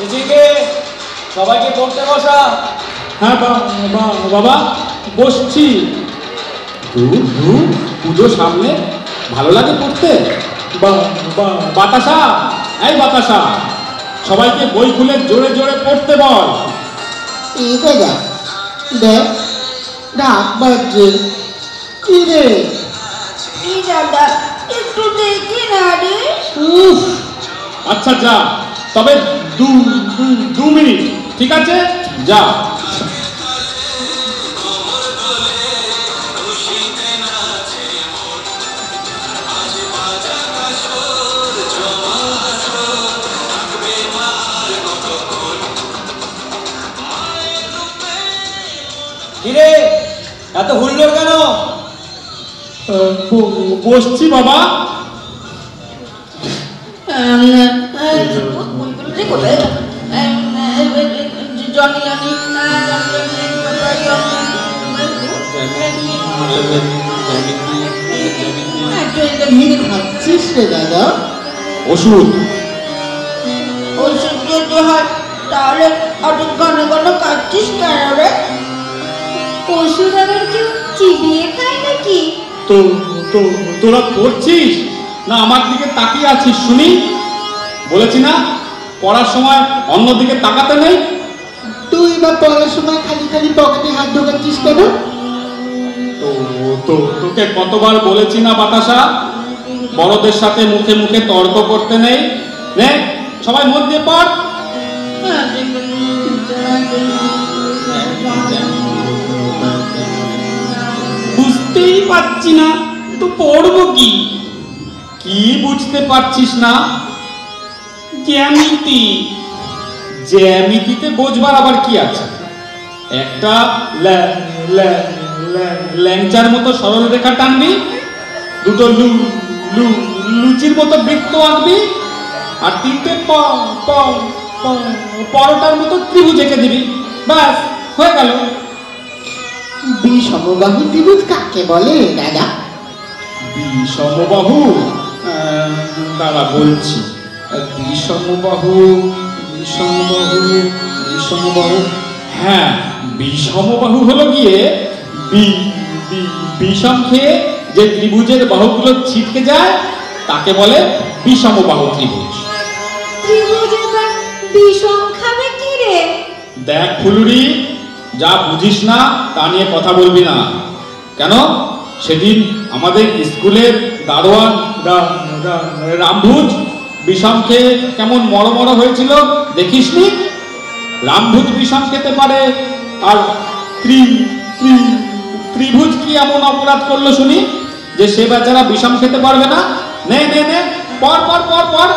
এদিকে সবাইকে পড়তে বসা। হ্যাঁ বাবা বসছি। পুজো সামনে, ভালো লাগে পড়তে। বাতাসা, এই বাতাসা, সবাইকে বই খুলে জোরে জোরে পড়তে বল। ঠিক আছে, দেখ ডাক বাজছে। কি রে? এই দাদা একটু দেখি না রে। আচ্ছা যা, তবে দু মিনিট, ঠিক আছে? যা। কিরে এত হুল্লোড় কেন? বসছি বাবা। খাচ্ছিস রে দাদা? ওষুধ। ওষুধ যদি হয় তাহলে অত ঘন ঘন খাচ্ছিস কেন রে? ওষুধ আবার কেউ চিবিয়ে খায় নাকি? তোরা পড়ছিস না আমার দিকে তাকিয়ে আছিস শুনি? বলেছি না পড়ার সময় অন্যদিকে তাকাতে নেই। তুই বা পড়ার সময় খালি খালি পকেটে হাত ঢোকাচ্ছিস কেন? তোকে কতবার বলেছি না বাতাসা, বড়দের সাথে মুখে মুখে তর্ক করতে নেই। নে সবাই মন দিয়ে পড়। বুঝতেই পারছি না তো পড়বো কি? কি বুঝতে পারছিস না? জ্যামিতি। জ্যামিতিতে বোঝবার আবার কি আছে? একটা ল্যাংচার মতো সরল রেখা টানবি, দুটো লুচির মতো বৃত্ত আঁকবি, আর তিনটে পরোটার মতো ত্রিভুজ এঁকে দিবি, ব্যাস হয়ে গেল। বিষমবাহু ত্রিভুজ কাকে বলে দাদা? বিষমবাহু? দাঁড়া বলছি। বিষমবাহু, হ্যাঁ বিষমবাহু হলো গিয়ে বিষম খেয়ে যে ত্রিভুজের বাহুগুলো ছিটকে যায় তাকে বলে বিষমবাহু ত্রিভুজ। ত্রিভুজের বা বিষম খাবে কি রে? দেখ ফুলুরি, যা বুঝিস না তা নিয়ে কথা বলবি না। কেন? সেদিন আমাদের স্কুলের দারোয়ান রামভুজ বিষম খেয়ে কেমন মরমর হয়েছিল দেখিসনি? রামভুজ বিষম খেতে পারে, আর ত্রিভুজ কি এমন অপরাধ করলো শুনি যে সে বেচারা বিষম খেতে পারবে না? নে নে নে পর পর পর পর।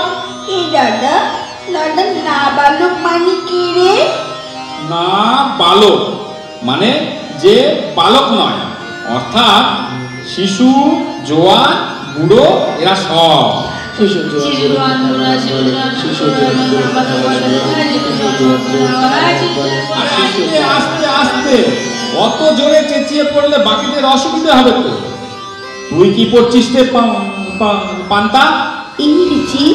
এই দাদা দাদা না বালক মানে কি রে? না বালক মানে যে বালক নয়, অর্থাৎ শিশু, জোয়ান, বুড়ো, এরা সব। আস্তে আস্তে, অত জোরে চেঁচিয়ে পড়লে বাকিদের অসুবিধা হবে তো। তুই কি পড়ছিস রে পান্তা? ইংরেজি।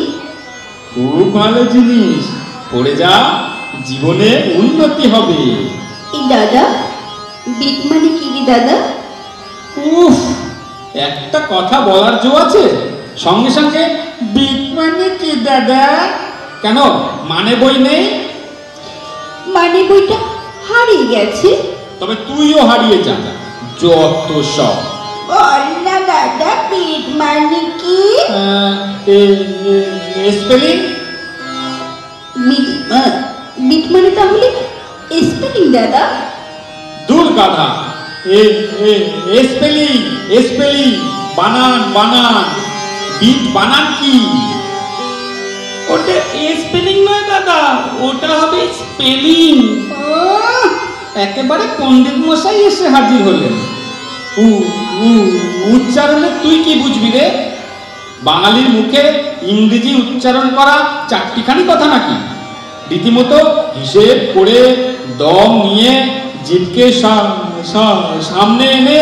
খুব ভালো জিনিস, পড়ে যা, জীবনে উন্নতি হবে। এই দাদা বিট মানে কি রে দাদা? উফ, একটা কথা বলার জো আছে, সঙ্গে সঙ্গে বিট মানে কি দাদা? কেন মানে বই নেই? মানে বইটা হারিয়ে গেছে। তবে তুইও হারিয়ে যা, যত সব। বল না দাদা বিট মানে কি? স্পেলিং। বিট মানে তাহলে স্পেলিং দাদা? দূর গাধা, স্পেলিং স্পেলিং, বানান বানান। বিট বানান কি? ওটা স্পেলিং নয় দাদা, ওটা হবে স্পেলিং। একেবারে পণ্ডিত মশাই এসে হাজির হলেন। উচ্চারণে তুই কি বুঝবি রে? বাঙালির মুখে ইংরেজি উচ্চারণ করা চারটিখানি কথা নাকি? রীতিমতো হিসেব করে দম নিয়ে জিভকে সামনে এনে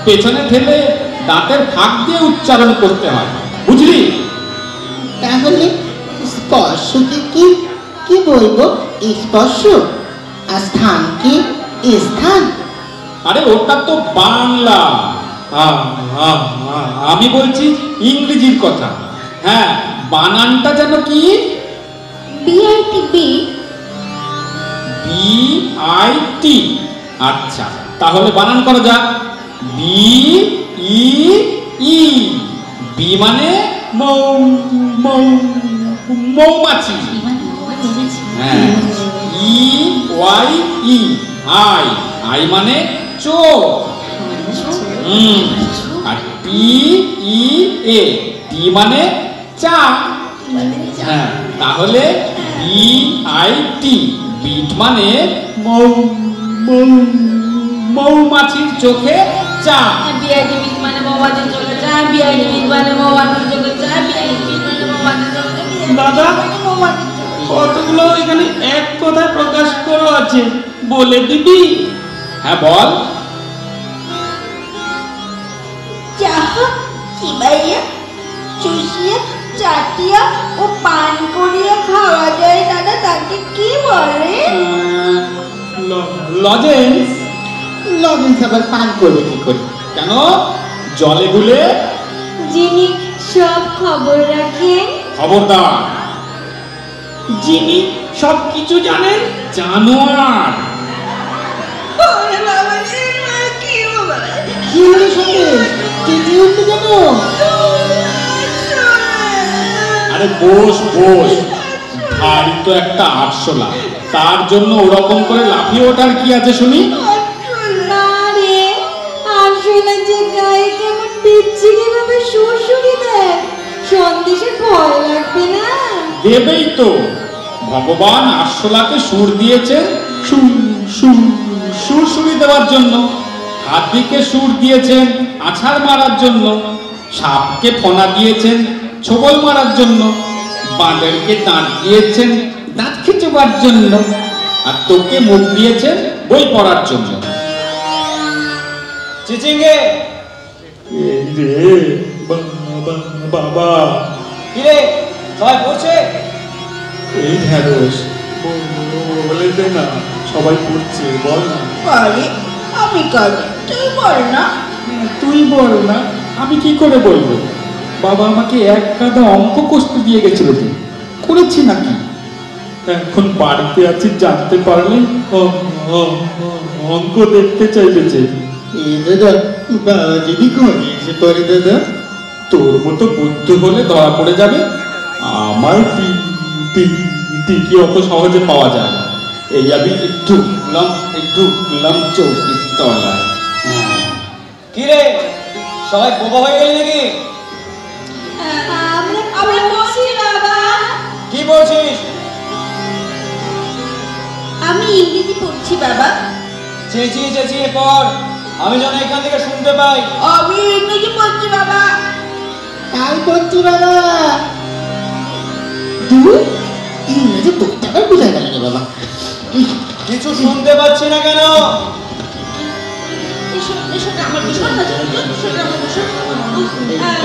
পেছনে ঠেলে দাঁতের ফাঁক দিয়ে উচ্চারণ করতে হয়, বুঝলি? তাহলে স্পর্শকে কি কি বলবো স্পর্শ আর স্থানকে স্থান। আরে ওটা তো বাংলা, আমি বলছি ইংরেজির কথা। হ্যাঁ, বানানটা যেন কি? বিআইটি। BIT। আচ্ছা, তাহলে বানান করা যাক। BEE। বি মানে মৌমাছি। হ্যাঁ, EYE আই। আই মানে চোর। আর TEA টি মানে চা। হ্যাঁ, তাহলে BIT বিট মানে মৌমাছির চোখে চা। বিআইটি মানে মৌমাছির চোখে চা, বিআইটি মানে মৌমাছির চোখে চা, বিআইটি মানে মৌমাছির চোখে চা। দাদা, কতগুলো এখানে এক কথায় প্রকাশ করা আছে, বলে দিবি? হ্যাঁ বল। যাহা চিবাইয়া চুষিয়া চাটিয়া ও পান করিয়া খাওয়া যায় দাদা, তাকে কি বলে? লজেন্স। লজেন্স আবার পান করবে কি করে? কেন? জলে গুলে। যিনি সব খবর রাখেন। খবরদার, যিনি সব কিছু জানেন। জানোয়ার। ওরে বাবা রে, কি বাবা? কি হলো সন্দেশ? চেঁচিয়ে উঠতে কেন? আরে বস বস, ভারী তো একটা আরশোলা, তার জন্য ওরকম করে লাফিয়ে ওঠার কি আছে শুনি? না রে, আসলে যে গায়ে কেমন বিচ্ছিরি ভাবে সুরসুরি দেয়, সন্দেশে ভয় লাগবে না? দেবেই তো, ভগবান আরশোলাকে সুর দিয়েছে সুরসুরি দেওয়ার জন্য। হাতিকে সুর দিয়েছেন আছাড় মারার জন্য। সাপকে ফনা দিয়েছেন ছোবল মারার জন্য। বাঁদরকে দাঁত দিয়েছেন দাঁত খেচবার জন্য। আর তোকে মুখ দিয়েছেন বই পড়ার জন্য। চিচিঙ্গে বাবা, কিরে সবাই পড়ছে? এই ঢেঁড়স বলে দে না, সবাই পড়ছে, বল না। আরে আমি কাজে, তুই বল না। তুই বল না, আমি কি করে বলবো? বাবা আমাকে এক গাদা অঙ্ক কষতে দিয়ে গেছিল, তুই করেছি নাকি? এখন বাড়িতে আছি জানতে পারলে অঙ্ক দেখতে চাইতেছে। এই দাদা, বাবা যদি ঘরে এসে পড়ে দাদা? তোর মতো বুদ্ধ হলে ধরা পড়ে যাবে। আমার টিকি অত সহজে পাওয়া যায় না। এই আমি ঢুকলাম চৌকির তলায়। কিরে সবাই বোবা হয়ে গেলি নাকি? আমরা পড়ছি বাবা। কি পড়ছিস? আমি ইংরেজি পড়ছি বাবা। চেঁচিয়ে চেঁচিয়ে পড়, আমি যেন এখান থেকে শুনতে পাই। আমি ইংরেজি পড়ছি বাবা। তাই পড়ছি বাবা। তুই ইংরেজি তোকে আবার বোঝা গেল না বাবা। কিছু শুনতে পাচ্ছি না কেন?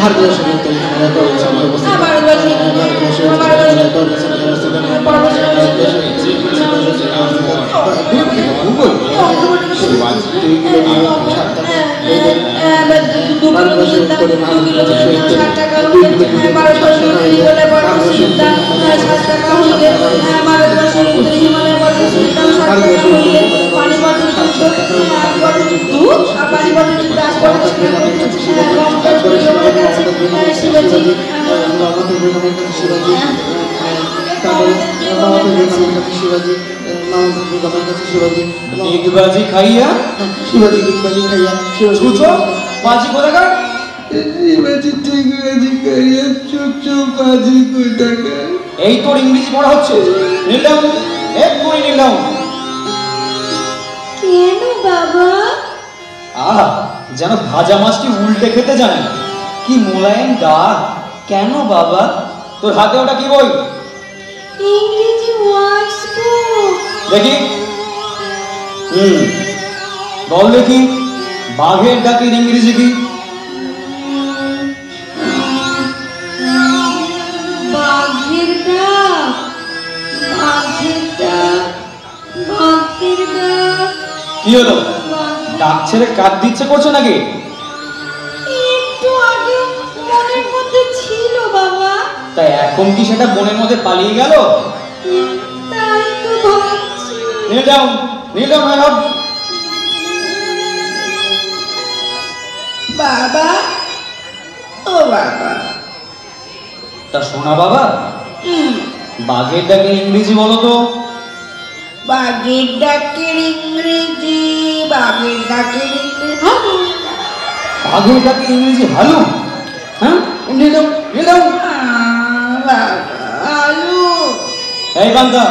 ভারতবর্ষের উত্তর হিমালয় পর্বতশ্রেণীর অবস্থিত। ভারতবর্ষের উত্তর হিমালয় পর্বতশ্রেণীর অবস্থিত। ভূগোল 2 কিলোমিটার 7 টাকা। ভারতবর্ষের উত্তরে ডিগবাজি খাইয়া শিবাজি ডিগবাজি খাইয়া ছুঁচো বাজি কোথাকার? শিবাজি ডিগবাজি খাইয়া ছুঁচো বাজি কোথাকার। এই তোর ইংরেজি পড়া হচ্ছে? নিলাম এক্ষুনি নিলাম। কেন বাবা? আহা, যেন ভাজা মাছটি উল্টে খেতে জানে না। কি মোলায়েম দাগ। কেন বাবা? তোর হাতে ওটা কি বই? ইংরেজি ওয়ার্ডস বুক। দেখি। বল দেখি, বাঘের ডাকের ইংরেজি কি? বাঘের ডাক, বাঘের কি হলো, ডাক ছেড়ে কাঁদ দিচ্ছে করছো নাকি? একটু আগে মনের মধ্যে ছিল বাবা, তাই এখন কি সেটা মনের মধ্যে পালিয়ে গেল? তাই তো ভাবছি। Kneel down, kneel down, my lord. বাবা, ও বাবা। তা শোনা বাবা, বাঘের ডাকের ইংরেজি বলো তো। বাঘের ডাকের ইংরেজি, বাঘের ডাকের ইংরেজি। বাঘের ডাকে ইংরেজি হালু? হ্যাঁ, নীল ডাউন, নীল ডাউন। বাবা, আলু। এই বান্দা,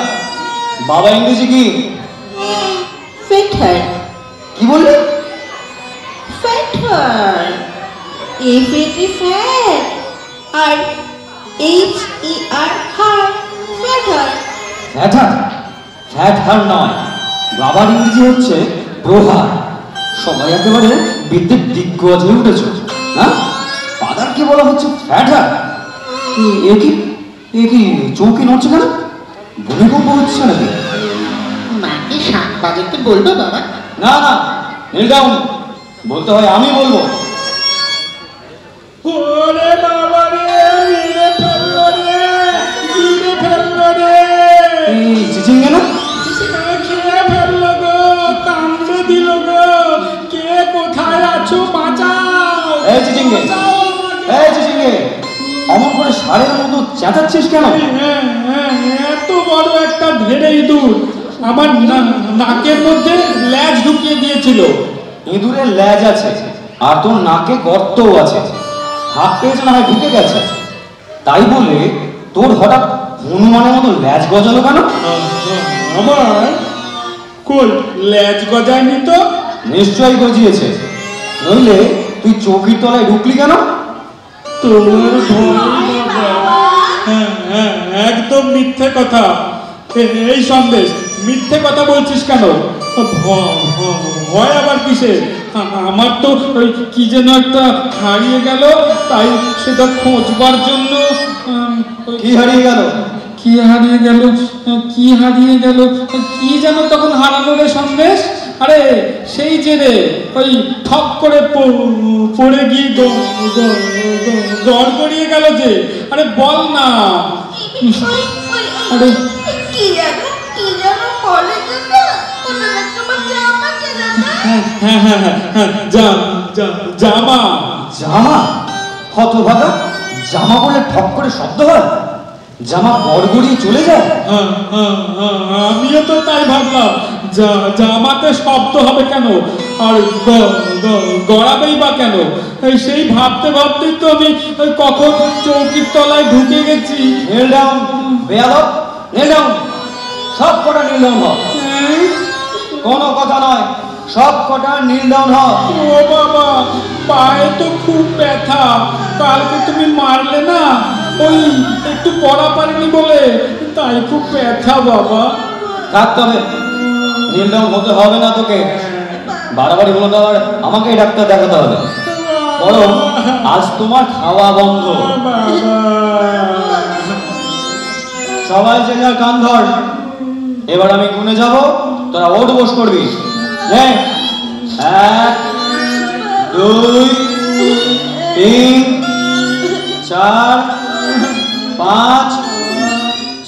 বাবা ইংরেজি কি? ফেটার, কি বললি? ফেটার। এফএটি ফ্যাট আর HER হার, ফেটার। ফ্যাটার? ফ্যাট হার নয়, বাবার ইংরেজি হচ্ছে প্রহার। সবাই একেবারে বিদ্যুৎ দিগ্গজ হয়ে উঠেছ। হ্যাঁ, ফাদারকে বলা হচ্ছে ফ্যাটার। এ কি চৌকি নড়ছে কেন? ভূমিকম্প হচ্ছে নাকি? মাকে 7 বাজাতে বলবো বাবা? না না, নীল ডাউন, বলতে হয় আমি বলবো। ওরে বাবা রে, মেরে ফেললো রে, মেরে ফেললো রে। এই চিচিঙ্গে না? খেয়ে ফেললো গো, কামড়ে দিল গো। কে কোথায় আছো, বাঁচাও। এই চিচিঙ্গে, এই চিচিঙ্গে, অমন করে ষাঁড়ের মতো চেঁচাচ্ছিস কেন? এত বড় একটা ধেড়ে ইঁদুর আমার নাকের মধ্যে ল্যাজ ঢুকিয়ে দিয়েছিল। ইঁদুরের ল্যাজ আছে আর তোর নাকে গর্তও আছে। হাত পেয়েছে না হয় ঢুকে গেছে, তাই বলে তোর হঠাৎ হনুমানের মতো ল্যাজ গজালো কেন? আমার কই ল্যাজ গজায়নি তো। নিশ্চয়ই গজিয়েছে, নইলে তুই চৌকির তলায় ঢুকলি কেন? তোর ভয় বাবা। হ্যাঁ, একদম মিথ্যে কথা। এই সন্দেশ, মিথ্যে কথা বলছিস কেন? ভয় আবার কিসে? আমার তো ওই কি যেন একটা হারিয়ে গেল, তাই সেটা খোঁজবার জন্য। কি হারিয়ে গেল? কি হারিয়ে গেল, কি হারিয়ে গেল, কি যেন তখন হারালো রে সন্দেশ? আরে সেই যে রে, ওই ঠক করে পড়ে গিয়ে গড় গড়িয়ে গেল যে। আরে বল না। আরে কি জানো বলে না, ওটা তোমার জামা কেনা না? হ্যাঁ, জামা। জামা? হতভাগা, জামা বলে ঠক করে শব্দ হয়? জামা গড়গড়িয়ে চলে যায়? আমিও তো তাই ভাবলাম, জামাতে শব্দ হবে কেন আর গড়াবেই বা কেন? সেই ভাবতে ভাবতেই তো আমি কখন চৌকির তলায় ঢুকে গেছি। নীল ডাউন, বেয়াদব, নীল ডাউন, সব কটা নীল ডাউন হ। কোনো কথা নয়, সব কটা নীল ডাউন হ। ও বাবা, পায়ে তো খুব ব্যথা। কালকে তুমি মারলে না, ওই একটু পড়া পারিনি বলে, তাই খুব ব্যথা বাবা। থাকতে হবে, নীল ডাউন হতে হবে না তোকে। বাড়াবাড়ি হলো তো আবার আমাকেই ডাক্তার দেখাতে হবে। বরং আজ তোমার খাওয়া বন্ধ। সবাই যে যার কান ধর, এবার আমি গুনে যাব, তোরা ওঠ বস করবি। 1 2 3 4 5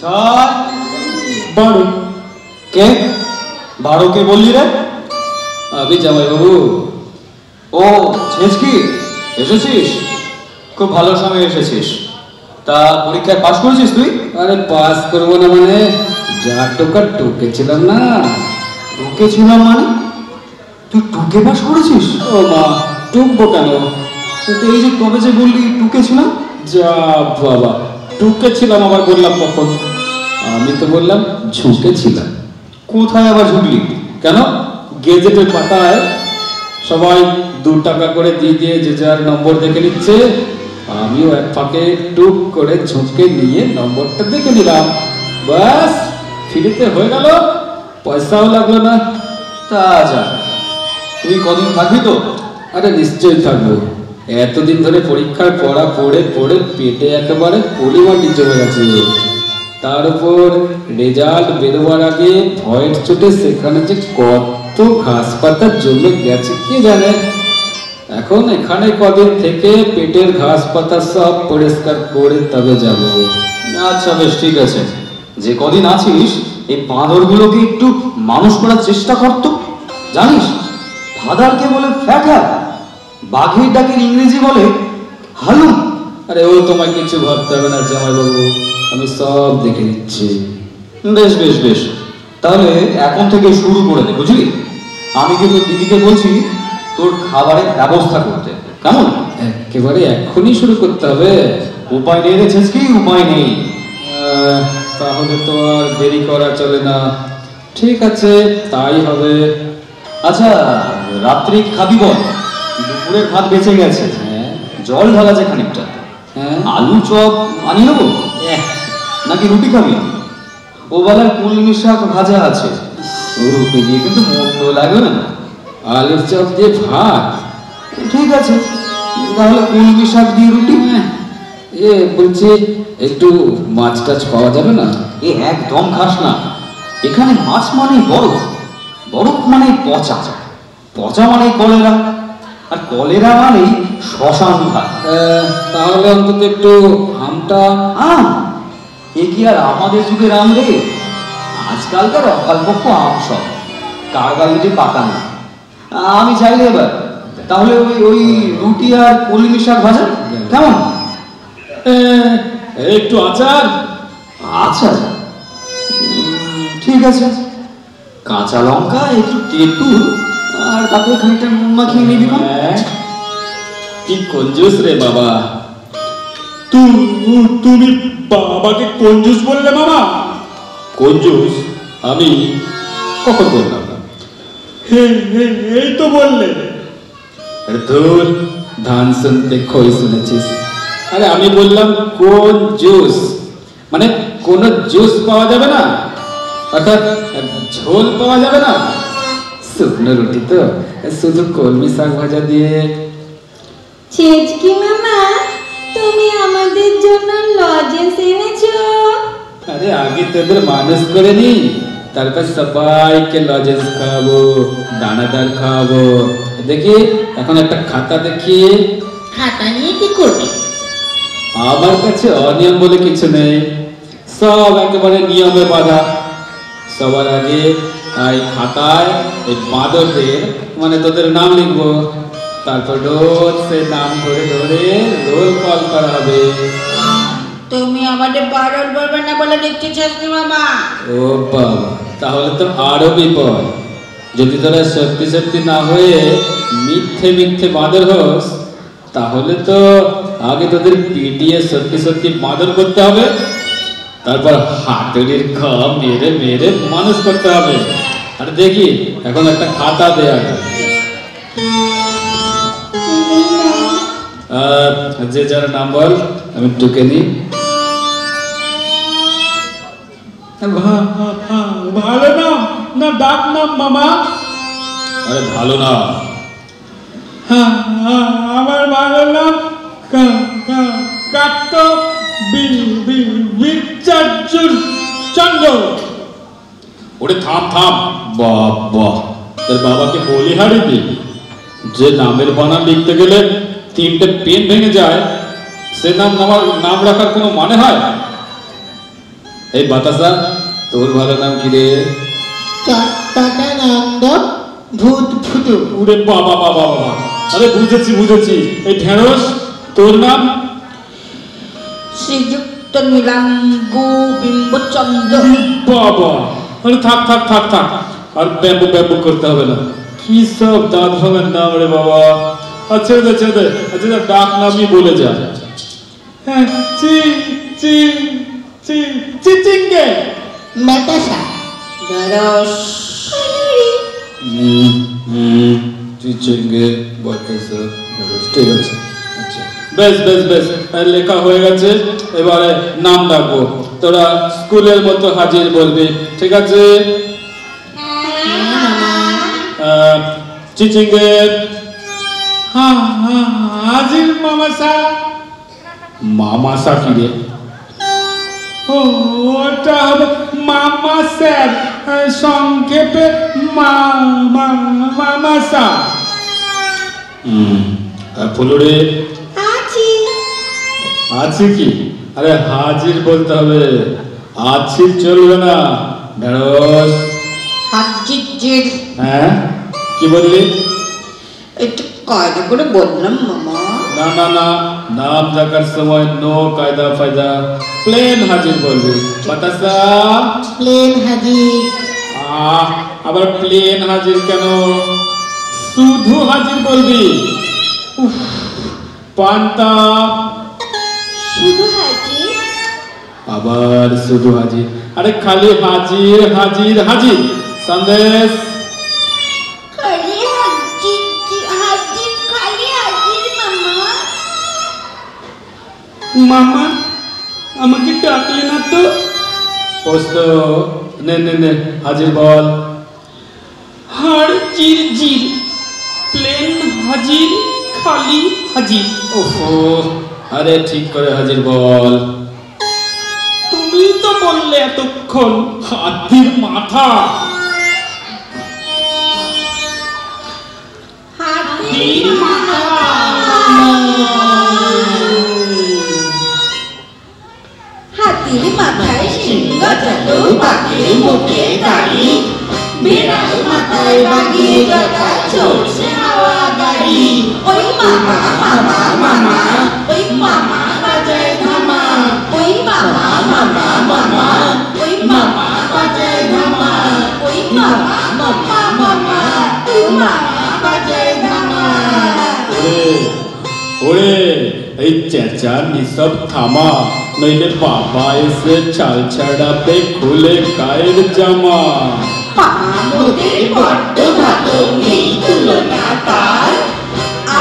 6 12। কে 12 কে বললি রে? আমি জামাই বাবু। ও ছেচকি, এসেছিস? খুব ভালো সময় এসেছিস। তা পরীক্ষায় পাশ করেছিস তুই? আরে পাস করবো না মানে, যা টোকা টুকেছিলাম না। টুকেছিলাম মানে? তুই টুকে পাশ করেছিস? ও মা, টুকবো কেন? তো এই যে তবে যে বললি টুকেছিলাম। যা বাবা, টুকেছিলাম আবার বললাম কখন? আমি তো বললাম ঝুঁকেছিলাম। কোথায় আবার ঝুঁকলি? কেন? গেজেটের পাতায় সবাই 2 টাকা করে দিয়ে যে যার নম্বর দেখে নিচ্ছে, আমিও এক ফাঁকে টুক করে ঝুঁকে নিয়ে নম্বরটা দেখে নিলাম। বাস, ফ্রিতে হয়ে গেল, পয়সাও লাগলো না। তা যা, তুই কদিন থাকবি তো? আরে নিশ্চয়ই থাকবো। এতদিন ধরে পরীক্ষার পড়া পড়ে পড়ে পেটে একেবারে পলিমাটি জমে গেছে। তার উপর রেজাল্ট বেরোবার আগে ভয়ের চোটে সেখানে যে কত কত ঘাস পাতা জমে গেছে কে জানে। এখন এখানে কদিন থেকে পেটের ঘাস পাতা সব পরিষ্কার করে তবে যাব। আচ্ছা বেশ ঠিক আছে, যে কদিন আছিস এই বাঁদরগুলোকে একটু মানুষ করার চেষ্টা করতো। জানিস ফাদারকে বলে ফ্যাটা, বাঘের ডাকের ইংরেজি বলে হালুম। আরে ও তোমায় কিছু ভাবতে হবে না জামাইবাবু, আমি সব দেখে নিচ্ছি। বেশ বেশ বেশ, তাহলে এখন থেকে শুরু করে দে, বুঝলি? আমি কিন্তু দিদিকে বলছি তোর খাবারের ব্যবস্থা করতে, কেমন? একেবারে এখনই শুরু করতে হবে? উপায় নেই রেছিস কি? উপায় নেই। তাহলে তো আর দেরি করা চলে না। ঠিক আছে তাই হবে। আচ্ছা রাত্রে কি খাবি বল? দুপুরের ভাত বেঁচে গেছে, জল ঢালা আছে খানিকটা। আলু চপ আনিয়ে নেবো নাকি রুটি খাবি? ও বেলার কলমি শাক ভাজা আছে, রুটি দিয়ে কিন্তু মন্দ লাগবে না। আলুর চপ দিয়ে ভাত? ঠিক আছে তাহলে কলমি শাক দিয়ে রুটি। বলছি একটু মাছ টাছ পাওয়া যাবে না? একদম খাস না, এখানে মাছ মানে বরফ, বরফ মানে পচা, পচা মানে কলেরা, আর কলেরা মানে শ্মশান ঘাট। তাহলে অন্তত একটু আমটা। আম? এ কি আর আমাদের যুগের আম রে? আজকালকার অকালপক্ষ আম সব, কার গালিতে পাকা না। আমি চাইলে এবার তাহলে ওই ওই রুটি আর কলমি শাক ভাজা কেমন? একটু আচার। আচার? ঠিক আছে, কাঁচা লঙ্কা একটু তেঁতুল আর তাতে খানিকটা নুন মাখিয়ে নিবি। কি কঞ্জুস রে বাবা, তুমি বাবাকে কঞ্জুস বললে মামা? কঞ্জুস আমি কখন বললাম? এই তো বললে। ধুর, ধান শুনতে খই শুনেছিস। আরে আমি বললাম কোন জুস, মানে কোন জুস পাওয়া যাবে না, অর্থাৎ ঝোল পাওয়া যাবে না। শুকনো রুটি তো শুধু কলমি শাক ভাজা দিয়ে। চেচকি মামা, তুমি আমাদের জন্য লজেন্স এনেছো? আরে আগে তোদের মানুষ করে নি, তারপর সবাইকে লজেন্স খাওয়াবো, দানাদার খাওয়াবো। দেখি এখন একটা খাতা দেখি। খাতা নিয়ে কি করবে? আমার কাছে অনিয়ম বলে কিছু নেই, সব একেবারে নিয়মে বাঁধা। সবার আগে এই খাতায় এই বাঁদরদের মানে তোদের নাম লিখবো, তারপর রোজ সে নাম ধরে ধরে রোল কল করা হবে। তুমি আমাদের বারণ বলবে না বলে দেখতে চাচ্ছি মামা। ও বাবা, তাহলে তো আরো বিপদ। যদি তোরা সত্যি সত্যি না হয়ে মিথ্যে মিথ্যে বাঁদর হোস, তাহলে তো আগে তোদের পিটিয়ে সত্যি সত্যি বাঁদর করতে হবে, তারপর হাতুড়ির ঘা মেরে মেরে মানুষ করতে হবে। আর দেখি এখন একটা খাতা দেয়া যে যার নাম বল, আমি টুকে নিই। ভালো নাম না ডাক নাম মামা? আরে ভালো না, আমার ভালো নাম কাত্ত চন্দ্র। ওরে থাম থাম, বাবা তোর বাবাকে বলি হারিবি যে নামের বানান লিখতে গেলে 3টে পেন ভেঙে যায়, সে নাম রাখার কোনো মানে হয়? এই বাতাসা, তোর ভালো নাম কি রে? চটপটানন্দ ভূত ফুটু। ওরে বাবা বাবা বাবা, আরে বুঝেছি বুঝেছি, এই ঢেঁড়স তোর নাম? শ্রীযুক্ত নীলাম্বু বিম্বচন্দ্র। বাবা, আরে থাক থাক থাক থাক, আর ব্যাম্বু ব্যাম্বু করতে হবে না। কি সব দাঁত ভাঙার নাম রে বাবা। আচ্ছা ছেড়ে দে, আচ্ছা ডাক নামই বলে যা। হ্যাঁ, চি চি চি চিচিঙ্গে। বাতাসা। দরস। চিচিঙ্গে বাতাসা। ঠিক আছে, আচ্ছা বেশ বেশ বেশ, লেখা হয়ে গেছে। এবারে নাম ডাকবো, তোরা স্কুলের মতো হাজির বলবি, ঠিক আছে? চিচিঙ্গে। হ্যাঁ হ্যাঁ, হাজির মামাসা। মামাসা কি রে? ও ওটা হবে মামাসা। স্যার, সংক্ষেপে মাসা। ফুলুরি আছি। আছে কি? আরে হাজির বলতে হবে, আছি চলবে না। ঢেঁড়স। হাজির। হ্যাঁ, কি বললি? একটু কায়দা করে বললাম মামা। না না না, নাম ডাকার সময় নো কায়দা ফায়দা, প্লেন হাজির বলবি। বাতাসা প্লেন হাজির। আবার প্লেন হাজির কেন? শুধু হাজির বলবি। উফ, পান্তা। শুধু হাজির। আবার শুধু হাজির। আরে খালি হাজির হাজির হাজির। সন্দেশ। খালি হাজির হাজির, খালি হাজির মামা। মামা আমাকে ডাকলে না তো? পোস্ত। নে নে নে, হাজির বল। হাড় জির জির, প্লেন হাজির, খালি হাজির। ওহো, আরে ঠিক করে হাজির বল। তুমি তো বললে এতক্ষণ। হাতির মাথা। হাজির মামা। হাতির মাথায় সিংহ চাদু, পাখির মুখে দাড়ি, বিড়াল মাথায় বাগিয়ে জটা, চলছে হাওয়া গাড়ি। ওই মামা মামা মামা, ওই মামা বাজায় ধামা, ওই মামা মামা মামা, ওই মামা বাজায় ধামা, ওই মামা মামা মামা, ওই মামা বাজায় ধামা। ওরে ওরে, এই চেঁচানি সব থামা, নইলে বাবা এসে চাল ছাড়াবে খুলে গায়ের জামা। মামা মোদের বড্ড ভালো, নেই তুলনা তার।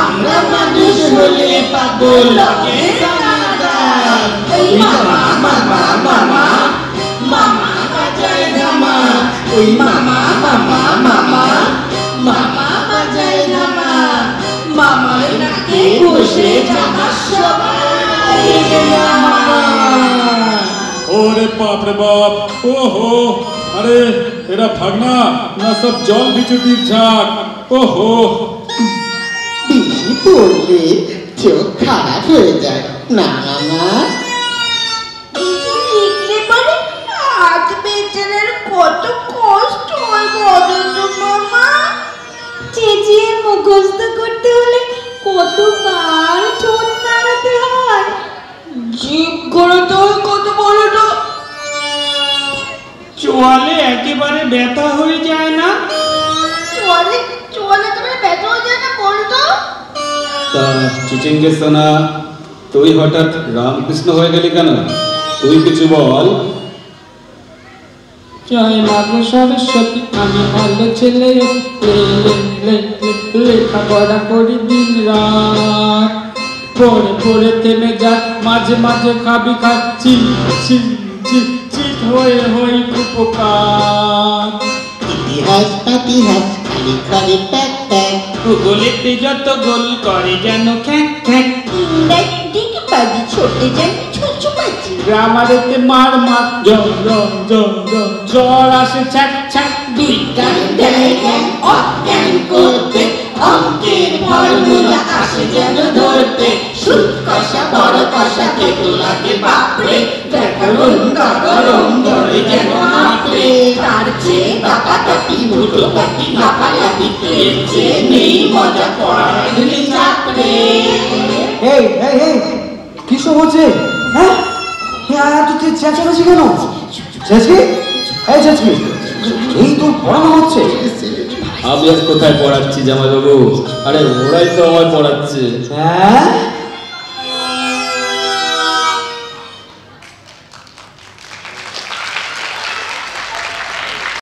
আমরা মানুষ হলে পাগল লাগে দানাদার। ওই মামা মামা মামা, মামা বাজায় ধামা, ওই মামা মামা মামা, মামা বাজায় ধামা। মামার নাকে বসে জামা সবাই জামা। ওরে বাপ রে বাপ, ওহো, আরে এরা ভাগনা না সব জল বিচুটির ঝাঁক। ওহো, বেশি পড়লে চোখ খারাপ হয়ে যায় না মামা। বেশি লিখলে পরে হাত বেচারের কত কষ্ট হয় বলো তো মামা। চেঁচিয়ে মুখস্থ করতে হলে কতবার ঠোঁট নাড়াতে হয়। জিভ ঘোরাতে হয় কত বলো তো। চোয়ালে একেবারে ব্যথা হয়ে যায় না? চলে চলে তোমার ব্যথা হয়ে যায় না বলো তো। তা চিচিঙ্গে সোনা, তুই হঠাৎ রামকৃষ্ণ হয়ে গেলি কেন? তুই কিছু বল। জয় মাগো সরস্বতী, আমি ভালো ছেলে, লেখাপড়া করি দিন রাত, পড়ে পড়ে থেমে যা, মাঝে মাঝে খাবি খাচ্ছি, চিত হয়ে হই উপকার। ইতিহাস পাতিহাস খালি করে প্যাক প্যাক। ভূগোলেতে যত গোল করে যেন খ্যাক খ্যাক, ইংরেজি দিক বাজি ছোটে যেন ছুঁচু বাজি। গ্রামারেতে মার মার, জ্বর আসে ছ্যাক ছ্যাক। বিজ্ঞান দেয় জ্ঞান অজ্ঞান করতে, অঙ্কের ফর্মুলা আসে যেন ধরতে। সুদ কষা বড় কষা খেতে লাগে বাপরে, ব্যাকরণ গাগরণ ধরে যেন হাঁপড়ে। তার চেয়ে দাপাদাপি মুঠো পাটি লাফালাফি, এর চেয়ে নেই মজা পড়ালে চাপড়ে। এই এই এই, কি সব হচ্ছে? হ্যাঁ হ্যাঁ, তুই চেঁচামেচি কেন? চেঁচকি, এই চেঁচকি, এই তোর পড়ানো হচ্ছে? আমি আর কোথায় পড়াচ্ছি জামাইবাবু? আরে ওরাই তো আমায় পড়াচ্ছে। হ্যাঁ